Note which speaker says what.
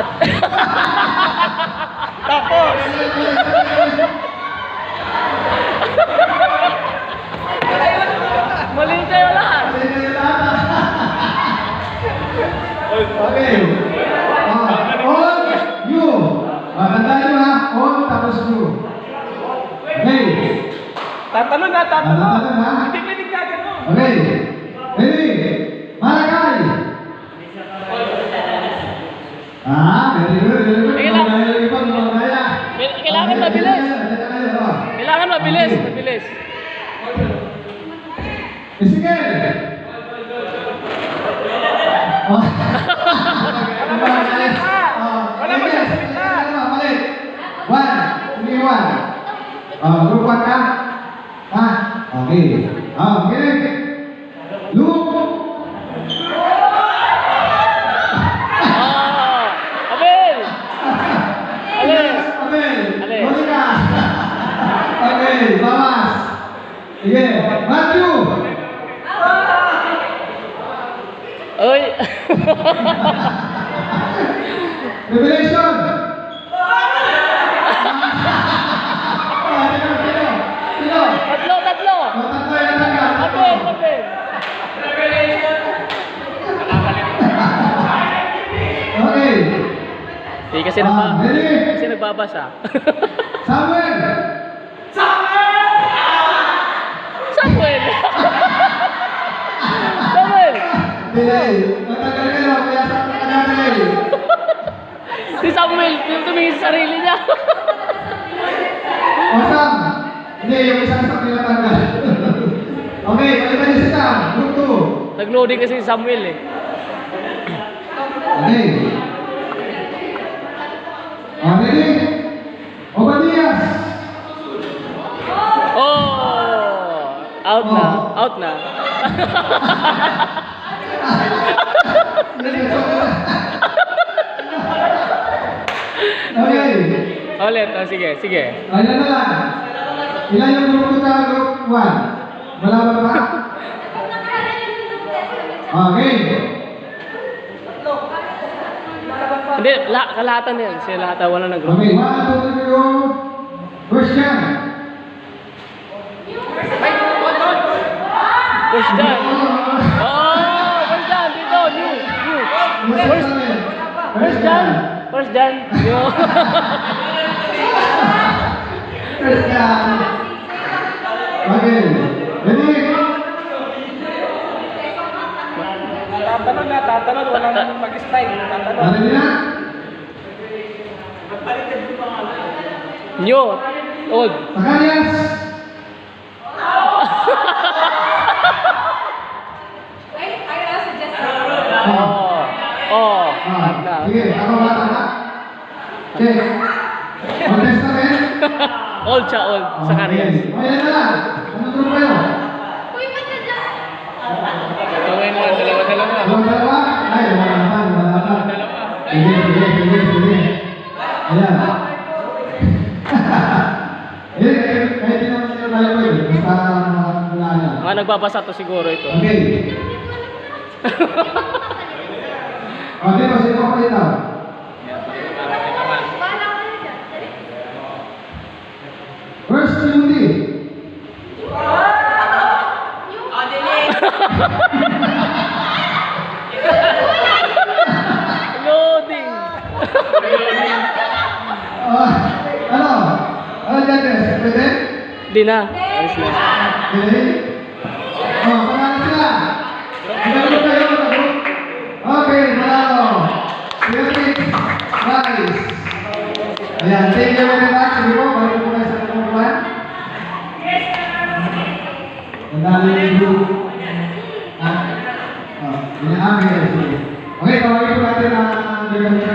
Speaker 1: lahat. Tapos. Mali kayo lahat.
Speaker 2: Okay. On, you. Tandaan nyo ha. On, tapos you. Okay.
Speaker 1: Tatanong na, tatanong.
Speaker 2: Tatanong ha.
Speaker 1: Hindi pwedeng gagano.
Speaker 2: Okay. Ready? Malakay. Very good. Very good.
Speaker 1: Kailangan mabilis. Kailangan mabilis. Mabilis.
Speaker 2: Ezekiel. Wala mo siya salita. Balik. One. Sige, one. Group one ka? Ha? Okay. Okay. Look.
Speaker 1: Abel! Alis!
Speaker 2: Abel.
Speaker 1: Alis.
Speaker 2: Monica. Okay. Bawas. Sige. Matthew.
Speaker 1: Oy!
Speaker 2: Revelation. Sino?
Speaker 1: Tatlo!
Speaker 2: Tatlo yung natanggal.
Speaker 1: Abel! Abel!
Speaker 2: Okay.
Speaker 1: Hindi kasi
Speaker 2: Ready?
Speaker 1: kasi nagbabasa.
Speaker 2: Samuel.
Speaker 1: Samuel! Samuel!
Speaker 2: Delay. Matagal ka na. Kaya sa delay.
Speaker 1: Si Samuel, yung tumingin sa sarili niya.
Speaker 2: O Sam. Hindi, yung isang Sam nila tanggal. Okay, balikan niyo si Sam. Group 2.
Speaker 1: Nag-loading kasi si Samuel eh.
Speaker 2: Okay. Ready? Obadias.
Speaker 1: Oh! Out na. Out na.
Speaker 2: Okay.
Speaker 1: Ulit. Oh, sige, sige.
Speaker 2: Ilan na lang? Ilan yung group 2 ka? Group 1? Wala ba ba? Okay.
Speaker 1: Hindi, kalahatan yan. Siya lahat, wala nag group.
Speaker 2: Okay, 1, 2, 3, go. First jam.
Speaker 1: First down. Oh! First down. Dito. New. First down. First down. New.
Speaker 2: First jam. Okay. Ready?
Speaker 1: Tatanong. Wala nang mag-style. Tatanong.
Speaker 2: Ready na?
Speaker 1: New. Old.
Speaker 2: Zacarias.
Speaker 1: Oh. Oh. Lahat na.
Speaker 2: Sige, ako bata na. Okay. Old Testament.
Speaker 1: Old siya, old. Sa Carias.
Speaker 2: Okay. Ilan na lang? Anong group kayo?
Speaker 1: Gawin mo. Dalawa-dalawa.
Speaker 2: Dalawa? Ay, wala pa. Sige. Ayan. Kahit di naman sila tayo ko eh. Basta wala yan.
Speaker 1: Mga nagbabasa to siguro ito.
Speaker 2: Okay. Okay, masih ko kayo daw. First Timothy.
Speaker 1: Loading.
Speaker 2: Ano? Ano dyan, Tess? Pwede?
Speaker 1: Di na. Alis na.
Speaker 2: Pwede? Pangalan sila. Magano kayo? Okay, manalo. Philippines, guys. Ayan, thank you very much. Sige po, balik po kayo sa kumpulan. Nandali yung group. Okay, tawagin po natin ang Church.